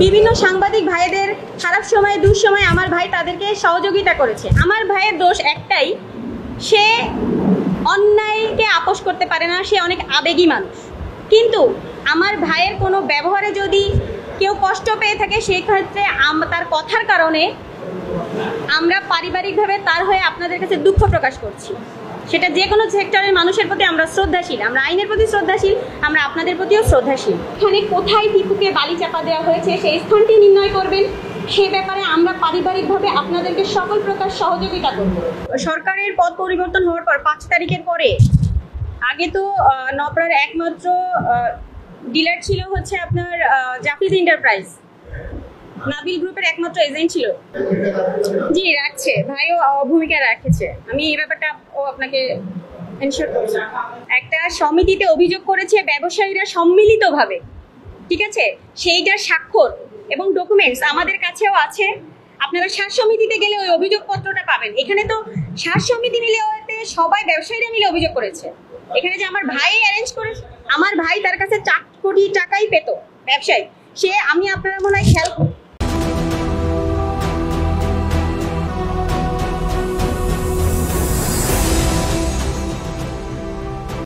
বিভিন্ন সাংবাদিক ভাইদের খারাপ সময় দুঃসময় আমার ভাই তাদেরকে সহযোগিতা করেছে। আমার ভাইয়ের দোষ একটাই, সে অন্যায়কে আপোষ করতে পারে না, সে অনেক আবেগী মানুষ। কিন্তু আমার ভাইয়ের কোনো ব্যবহারে যদি কেউ কষ্ট পেয়ে থাকে, সেই ক্ষেত্রে তার কথার কারণে আমরা পারিবারিকভাবে তার হয়ে আপনাদের কাছে দুঃখ প্রকাশ করছি। সেটা যে কোনো সেক্টরের মানুষের প্রতি আমরা শ্রদ্ধাশীল, আমরা আইনের প্রতি শ্রদ্ধাশীল, আমরা আপনাদের প্রতিও শ্রদ্ধাশীল। এখানে কোথায় টিপুকে বালি চাপা দেওয়া হয়েছে সেই স্থানটি নির্ণয় করবেন, সে ব্যাপারে আমরা পারিবারিকভাবে আপনাদেরকে সকল প্রকার সহযোগিতা করব। সরকারের পদ পরিবর্তন হওয়ার পর 5 তারিখের পরে আগে তো নপরার একমাত্র ডিলার ছিল হচ্ছে আপনার জাফিজ এন্টারপ্রাইজ, নাবিল গ্রুপের একমাত্র এজেন্ট ছিল। জি রাখছে, ভাইও ভূমিকা রাখেছে, আমি এই ব্যাপারটা আপনাকে এনশিওর করছি। একটা সমিতিতে অভিযোগ করেছে ব্যবসায়ীরা সম্মিলিতভাবে, ঠিক আছে, সেইটার স্বাক্ষর এবং ডকুমেন্টস আমাদের কাছেও আছে। আপনারা সার সমিতিতে গেলে ওই অভিযোগপত্রটা পাবেন। এখানে তো সার সমিতি মিলে সবাই ব্যবসায়ীরা মিলে অভিযোগ করেছে। এখানে যে আমার ভাই অ্যারেঞ্জ করেছে, আমার ভাই তার কাছে 4 কোটি টাকাই পেত ব্যবসায়ী, সে আমি আপনারা মনে হয় খেয়াল